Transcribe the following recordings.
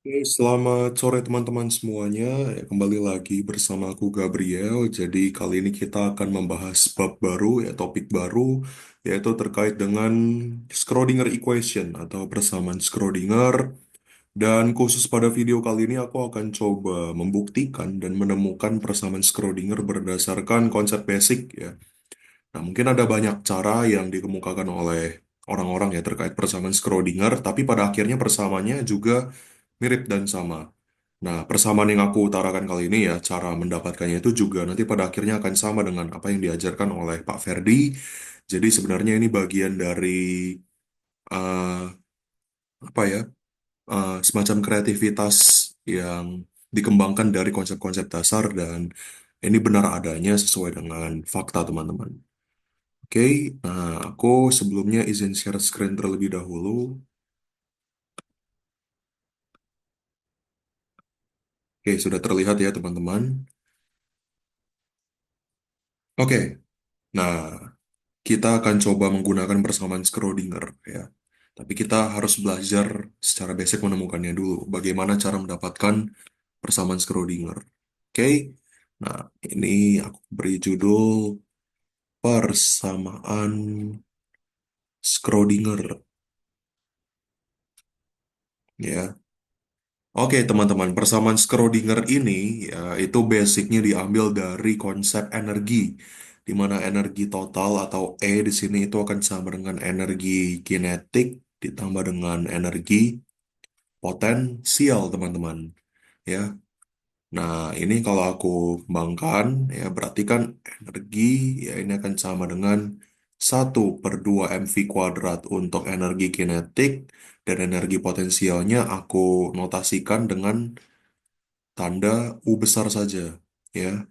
Oke, selamat sore teman-teman semuanya. Ya, kembali lagi bersama aku Gabriel. Jadi kali ini kita akan membahas bab baru, ya topik baru, yaitu terkait dengan Schrödinger equation atau persamaan Schrödinger. Dan khusus pada video kali ini aku akan coba membuktikan dan menemukan persamaan Schrödinger berdasarkan konsep basic ya. Nah, mungkin ada banyak cara yang dikemukakan oleh orang-orang ya terkait persamaan Schrödinger, tapi pada akhirnya persamaannya juga mirip dan sama. Nah, persamaan yang aku utarakan kali ini ya, cara mendapatkannya itu juga nanti pada akhirnya akan sama dengan apa yang diajarkan oleh Pak Ferdi. Jadi sebenarnya ini bagian dari eh, apa ya, semacam kreativitas yang dikembangkan dari konsep-konsep dasar dan ini benar adanya sesuai dengan fakta teman-teman. Oke, nah aku sebelumnya izin share screen terlebih dahulu. Oke, sudah terlihat ya teman-teman. Oke, nah kita akan coba menggunakan persamaan Schrödinger ya. Tapi kita harus belajar secara basic menemukannya dulu. Bagaimana cara mendapatkan persamaan Schrödinger. Oke, nah ini aku beri judul persamaan Schrödinger ya. Oke teman-teman, persamaan Schrödinger ini ya itu basicnya diambil dari konsep energi, di mana energi total atau E di sini itu akan sama dengan energi kinetik ditambah dengan energi potensial teman-teman ya. Nah ini kalau aku kembangkan ya berarti kan energi ya ini akan sama dengan 1/2 mv² untuk energi kinetik dan energi potensialnya aku notasikan dengan tanda U besar saja ya.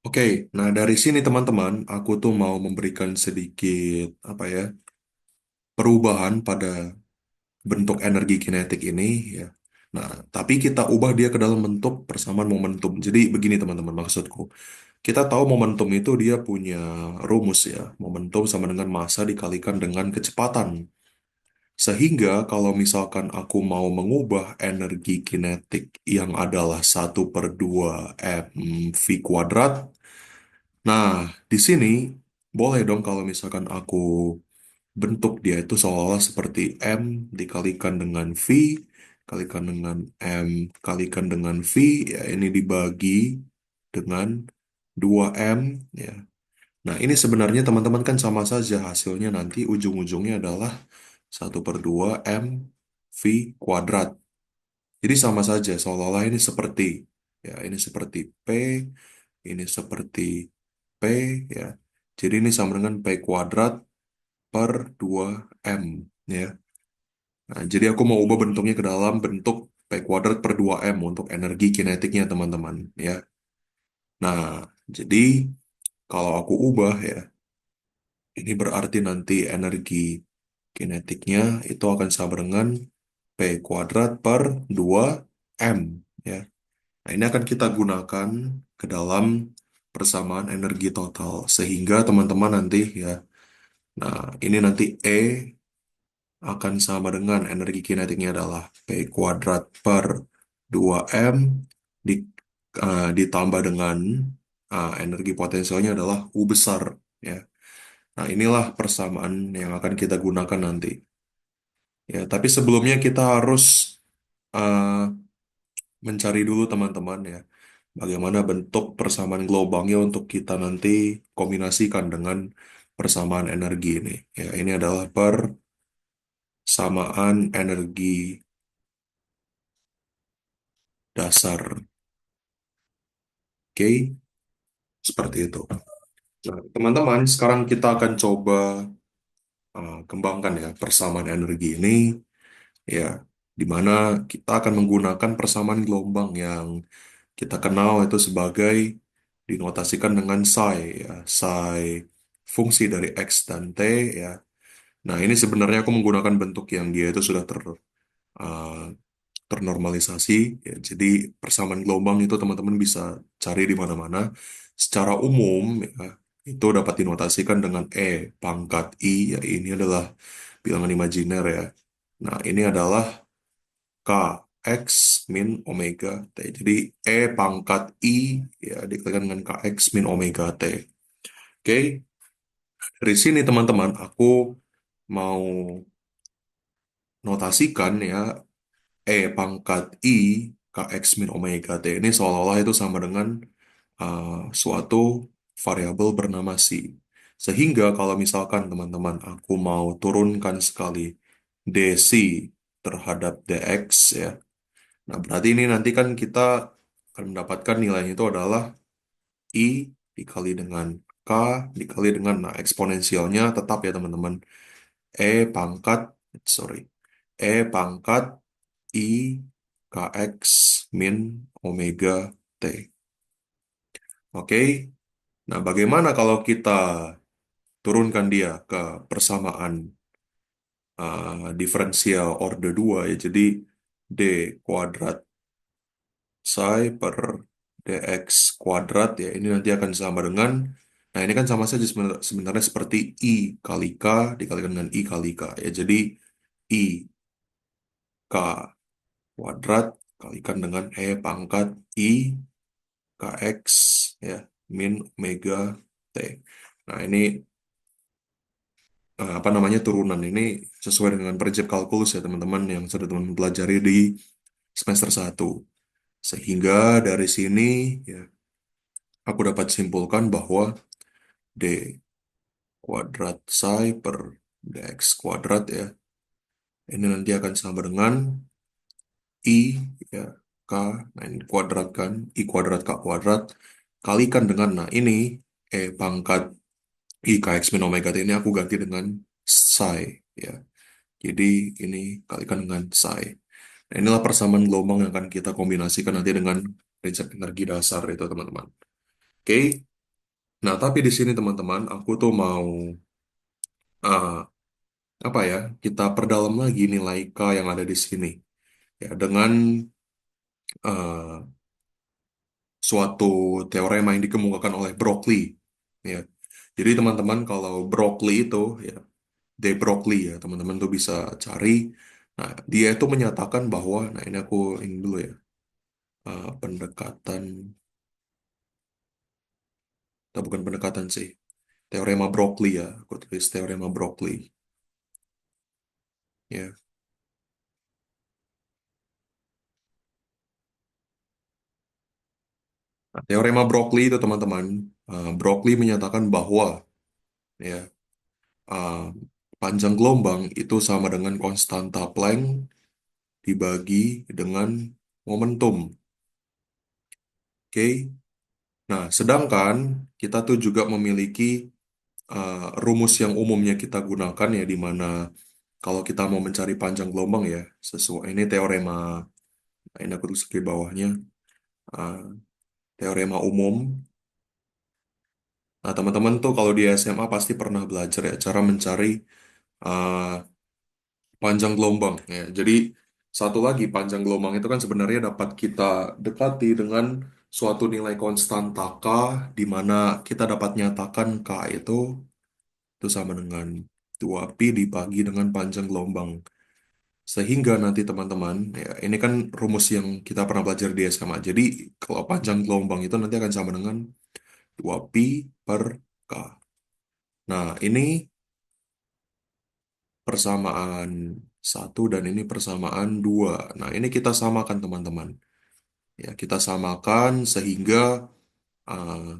Oke, nah dari sini teman-teman aku tuh mau memberikan sedikit apa ya perubahan pada bentuk energi kinetik ini ya. Nah, tapi kita ubah dia ke dalam bentuk persamaan momentum. Jadi begini teman-teman maksudku. Kita tahu momentum itu dia punya rumus ya. Momentum sama dengan massa dikalikan dengan kecepatan. Sehingga kalau misalkan aku mau mengubah energi kinetik yang adalah 1/2 mv². Nah, di sini boleh dong kalau misalkan aku bentuk dia itu seolah-olah seperti M dikalikan dengan V, kalikan dengan M, kalikan dengan V, ya ini dibagi dengan 2M, ya. Nah, ini sebenarnya teman-teman kan sama saja hasilnya nanti ujung-ujungnya adalah 1/2 M V kuadrat. Jadi sama saja, seolah-olah ini seperti, ya ini seperti P, ini seperti P, ya. Jadi ini sama dengan P² per 2M, ya. Nah, jadi aku mau ubah bentuknya ke dalam bentuk P² per 2M untuk energi kinetiknya, teman-teman, ya. Nah, jadi kalau aku ubah, ya, ini berarti nanti energi kinetiknya itu akan sama dengan P² per 2M, ya. Nah, ini akan kita gunakan ke dalam persamaan energi total, sehingga teman-teman nanti, ya, nah, ini nanti E akan sama dengan energi kinetiknya adalah P² per 2M di, ditambah dengan energi potensialnya adalah U besar ya. Nah, inilah persamaan yang akan kita gunakan nanti. Ya, tapi sebelumnya kita harus uh, mencari dulu teman-teman ya bagaimana bentuk persamaan gelombangnya untuk kita nanti kombinasikan dengan persamaan energi ini. Ya, ini adalah persamaan energi dasar. Oke, seperti itu. Nah, teman-teman, sekarang kita akan coba kembangkan ya persamaan energi ini ya, di mana kita akan menggunakan persamaan gelombang yang kita kenal itu sebagai dinotasikan dengan psi ya, psi fungsi dari x dan t ya. Nah, ini sebenarnya aku menggunakan bentuk yang dia itu sudah uh, ternormalisasi ya. Jadi persamaan gelombang itu teman-teman bisa cari di mana-mana. Secara umum ya, itu dapat dinotasikan dengan E pangkat I ya ini adalah bilangan imajiner ya. Nah, ini adalah KX min omega T. Jadi E pangkat I ya dikalikan dengan KX min omega T. Oke, dari sini teman-teman aku mau notasikan ya E pangkat I KX min omega T ini seolah-olah itu sama dengan uh, suatu variabel bernama C. Sehingga kalau misalkan teman-teman aku mau turunkan sekali DC terhadap DX ya. Nah, berarti ini nanti kan kita akan mendapatkan nilainya itu adalah I dikali dengan K dikali dengan, nah eksponensialnya tetap ya teman-teman. E pangkat, sorry, E pangkat I KX min omega T. Oke, nah bagaimana kalau kita turunkan dia ke persamaan diferensial order 2 ya. Jadi D kuadrat psi per dx kuadrat ya. Ini nanti akan sama dengan, nah ini kan sama saja sebenarnya seperti I kali K dikalikan dengan I kali K ya. Jadi I K kuadrat kalikan dengan E pangkat I KX ya min omega T. Nah ini apa namanya turunan ini sesuai dengan prinsip kalkulus ya teman-teman yang sudah teman pelajari di semester 1. Sehingga dari sini ya aku dapat simpulkan bahwa D kuadrat psi per dx kuadrat ya ini nanti akan sama dengan I ya K, nah ini kuadrat kan I kuadrat K kuadrat kalikan dengan, nah ini E pangkat I KX min omega T ini aku ganti dengan psi ya. Jadi ini kalikan dengan psi. Nah, inilah persamaan gelombang yang akan kita kombinasikan nanti dengan prinsip energi dasar itu teman-teman. Oke, nah tapi di sini teman-teman aku tuh mau uh, apa ya? Kita perdalam lagi nilai K yang ada di sini ya dengan uh, suatu teorema yang dikemukakan oleh Bernoulli ya. Jadi teman-teman kalau Bernoulli itu ya De Broglie ya teman-teman tuh bisa cari. Nah dia itu menyatakan bahwa, nah ini dulu ya pendekatan, atau bukan pendekatan sih, teorema Bernoulli ya, aku tulis teorema Bernoulli ya. Nah, teorema Bernoulli itu teman-teman, Bernoulli menyatakan bahwa ya uh, panjang gelombang itu sama dengan konstanta Planck dibagi dengan momentum. Oke. Nah, sedangkan kita tuh juga memiliki rumus yang umumnya kita gunakan ya, di mana kalau kita mau mencari panjang gelombang ya, sesuai ini teorema, nah, ini aku tulis di bawahnya, uh, teorema umum. Nah, teman-teman tuh kalau di SMA pasti pernah belajar ya cara mencari uh, panjang gelombang ya. Jadi satu lagi panjang gelombang itu kan sebenarnya dapat kita dekati dengan suatu nilai konstanta K di mana kita dapat nyatakan K itu sama dengan 2pi dibagi dengan panjang gelombang. Sehingga nanti teman-teman, ya ini kan rumus yang kita pernah belajar di SMA. Jadi kalau panjang gelombang itu nanti akan sama dengan 2pi per K. Nah, ini persamaan satu dan ini persamaan dua. Nah, ini kita samakan teman-teman. Ya, kita samakan sehingga uh,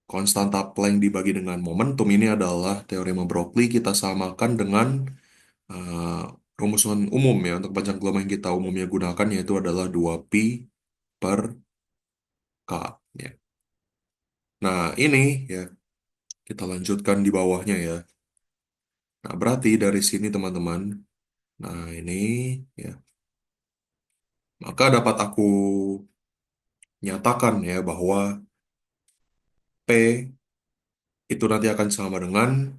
konstanta Planck dibagi dengan momentum ini adalah teorema Bernoulli kita samakan dengan uh, rumusan umum ya untuk panjang gelombang yang kita umumnya gunakan yaitu adalah 2pi per K ya. Nah, ini ya kita lanjutkan di bawahnya ya. Nah, berarti dari sini teman-teman, nah ini ya, maka dapat aku nyatakan ya bahwa P itu nanti akan sama dengan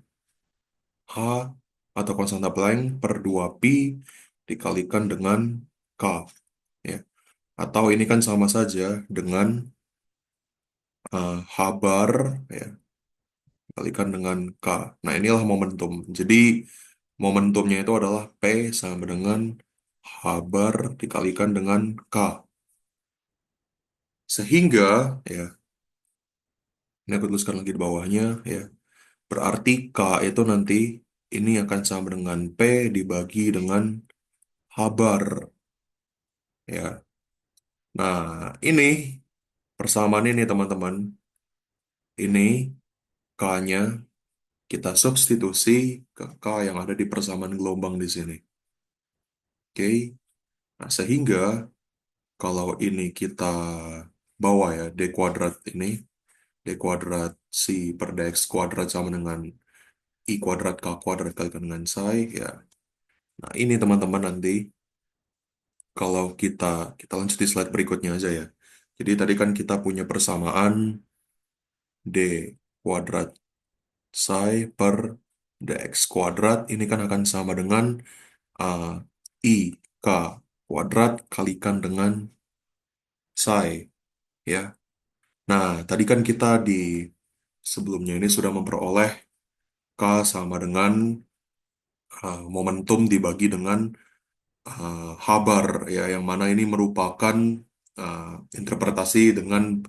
H atau konstanta Planck per 2pi dikalikan dengan K ya. Atau ini kan sama saja dengan H bar ya kalikan dengan K. Nah, inilah momentum. Jadi momentumnya itu adalah P sama dengan H bar dikalikan dengan K. Sehingga, ya, ini aku tuliskan lagi di bawahnya, ya. Berarti K itu nanti ini akan sama dengan P dibagi dengan H bar, ya. Nah, ini persamaan ini teman-teman. Ini K-nya kita substitusi ke K yang ada di persamaan gelombang di sini. Oke. Nah, sehingga kalau ini kita bawa ya, D kuadrat ini, D kuadrat si per dx kuadrat sama dengan I kuadrat K kuadrat kalikan dengan psi, ya. Nah, ini teman-teman nanti kalau kita lanjut di slide berikutnya aja ya. Jadi tadi kan kita punya persamaan D kuadrat psi per dx kuadrat, ini kan akan sama dengan uh, I K kuadrat kalikan dengan psi, ya. Nah, tadi kan kita di sebelumnya ini sudah memperoleh K sama dengan momentum dibagi dengan Habar, ya, yang mana ini merupakan uh, interpretasi dengan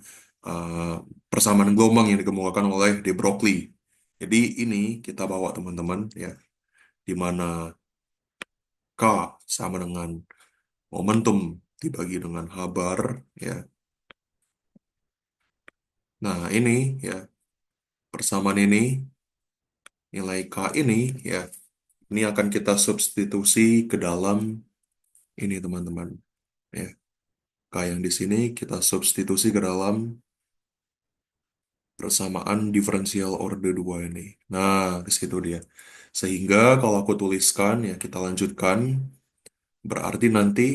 uh, persamaan gelombang yang dikemukakan oleh de Broglie. Jadi ini kita bawa teman-teman, ya, di mana K sama dengan momentum dibagi dengan Habar, ya. Nah, ini, ya, persamaan ini, nilai K ini, ya, ini akan kita substitusi ke dalam ini teman-teman, ya. K yang di sini kita substitusi ke dalam persamaan diferensial orde 2 ini. Nah, ke situ dia. Sehingga kalau aku tuliskan, ya, kita lanjutkan, berarti nanti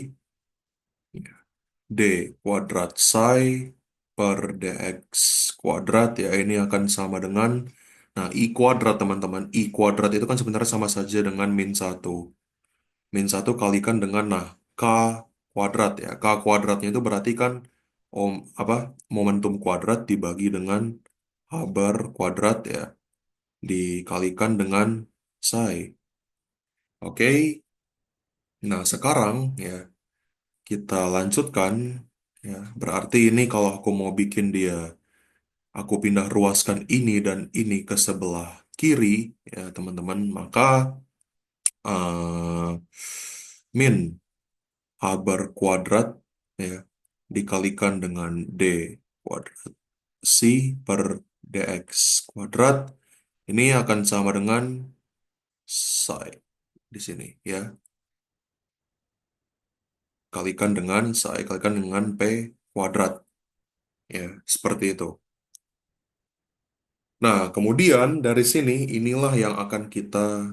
D kuadrat psi per dx kuadrat, ya, ini akan sama dengan, nah, I kuadrat teman-teman. I kuadrat itu kan sebenarnya sama saja dengan min satu. Min satu kalikan dengan, nah, K kuadrat, ya. K kuadratnya itu berarti kan apa, momentum kuadrat dibagi dengan H bar kuadrat, ya, dikalikan dengan psi. Oke, nah sekarang, ya, kita lanjutkan, ya. Berarti ini kalau aku mau bikin dia, aku pindah ruaskan ini dan ini ke sebelah kiri, ya teman-teman, maka eh, min H bar kuadrat, ya, dikalikan dengan D kuadrat C per dx kuadrat, ini akan sama dengan psi di sini, ya. Kalikan dengan P kuadrat, ya, seperti itu. Nah, kemudian dari sini inilah yang akan kita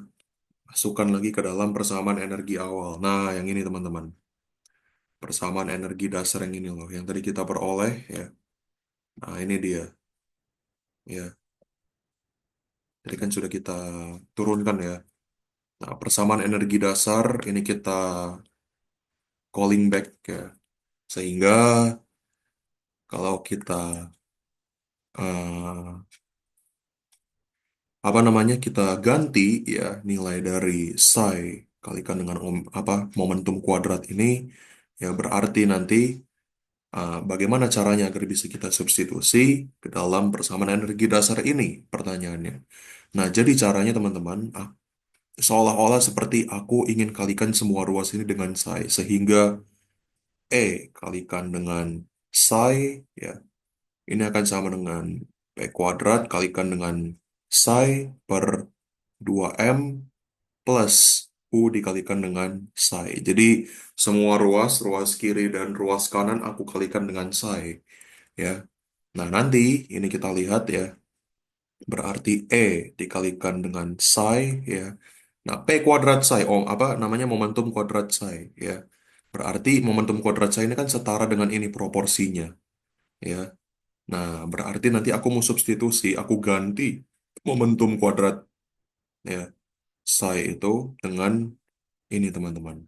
masukkan lagi ke dalam persamaan energi awal. Nah, yang ini teman-teman, persamaan energi dasar yang ini loh, yang tadi kita peroleh, ya. Nah, ini dia, ya. Jadi kan sudah kita turunkan, ya. Nah, persamaan energi dasar ini kita calling back, ya. Sehingga kalau kita eh, apa namanya, kita ganti, ya, nilai dari psi kalikan dengan momentum kuadrat ini, ya, berarti nanti bagaimana caranya agar bisa kita substitusi ke dalam persamaan energi dasar ini, pertanyaannya. Nah, jadi caranya teman-teman, seolah-olah seperti aku ingin kalikan semua ruas ini dengan psi, sehingga E kalikan dengan psi, ya, ini akan sama dengan P kuadrat kalikan dengan psi per 2M plus U dikalikan dengan psi. Jadi semua ruas kiri dan ruas kanan aku kalikan dengan psi, ya. Nah, nanti ini kita lihat, ya, berarti E dikalikan dengan psi, ya. Nah, P kuadrat psi, apa namanya, momentum kuadrat psi, ya. Berarti momentum kuadrat psi ini kan setara dengan ini proporsinya, ya. Nah, berarti nanti aku mau substitusi, aku ganti momentum kuadrat, ya, psi itu dengan ini teman-teman.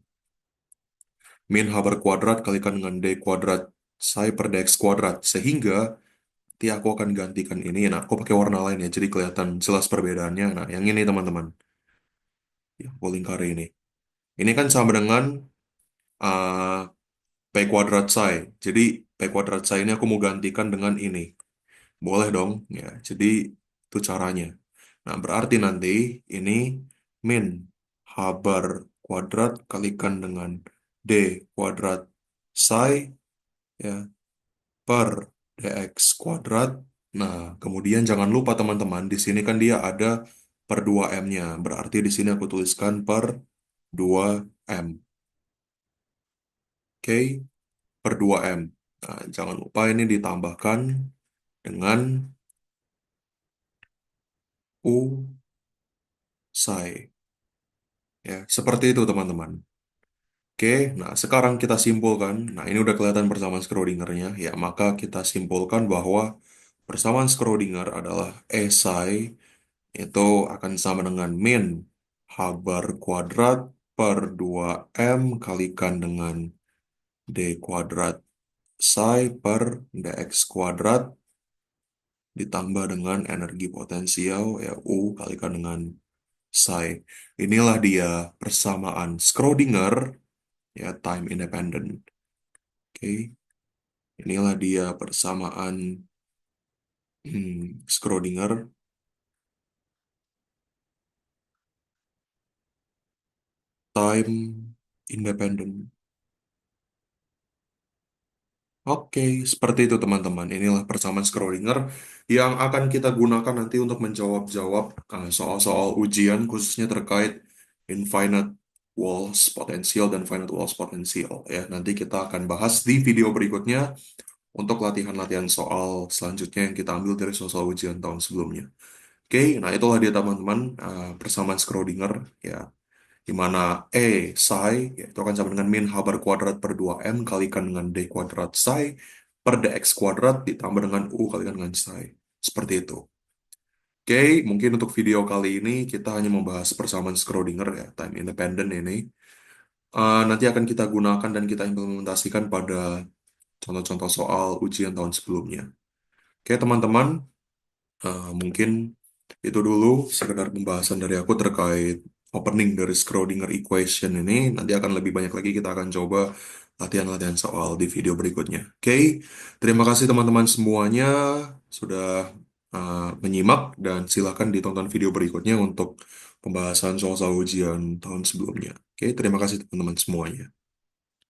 Min H bar kuadrat kalikan dengan D kuadrat psi per dx kuadrat. Sehingga nanti aku akan gantikan ini. Nah, aku pakai warna lain ya, jadi kelihatan jelas perbedaannya. Nah, yang ini teman-teman, yang polingkari ini. Ini kan sama dengan uh, P kuadrat psi. Jadi P kuadrat psi ini aku mau gantikan dengan ini. Boleh dong, ya. Jadi itu caranya. Nah, berarti nanti ini min H bar kuadrat kalikan dengan D kuadrat psi, ya, per dx kuadrat. Nah, kemudian jangan lupa teman-teman, di sini kan dia ada per 2M-nya. Berarti di sini aku tuliskan per 2M. Oke, per 2M. Nah, jangan lupa ini ditambahkan dengan U psi. Ya, seperti itu teman-teman. Oke, nah sekarang kita simpulkan. Nah, ini udah kelihatan persamaan Schrödingernya. Ya, maka kita simpulkan bahwa persamaan Schrödinger adalah E psi itu akan sama dengan min H bar kuadrat per 2M kalikan dengan D kuadrat psi per dx kuadrat ditambah dengan energi potensial ya U kalikan dengan psi. Inilah dia persamaan Schrödinger ya time independent. Oke, inilah dia persamaan Schrödinger time independent. Oke, seperti itu teman-teman. Inilah persamaan Schrödinger yang akan kita gunakan nanti untuk menjawab-jawab soal-soal ujian khususnya terkait infinite walls potential dan finite walls potential ya. Nanti kita akan bahas di video berikutnya untuk latihan-latihan soal selanjutnya yang kita ambil dari soal ujian tahun sebelumnya. Oke, nah itulah dia teman-teman persamaan Schrödinger ya di mana psi yaitu akan sama dengan min h bar kuadrat per 2M kalikan dengan D kuadrat psi per dx kuadrat ditambah dengan U kalikan dengan psi. Seperti itu. Oke, mungkin untuk video kali ini kita hanya membahas persamaan Schrödinger ya, time independent ini. Nanti akan kita gunakan dan kita implementasikan pada contoh-contoh soal ujian tahun sebelumnya. Oke, teman-teman, mungkin itu dulu sekedar pembahasan dari aku terkait opening dari Schrödinger equation ini. Nanti akan lebih banyak lagi kita akan coba latihan-latihan soal di video berikutnya. Oke, terima kasih teman-teman semuanya sudah menyimak dan silakan ditonton video berikutnya untuk pembahasan soal-soal ujian tahun sebelumnya. Oke, terima kasih teman-teman semuanya.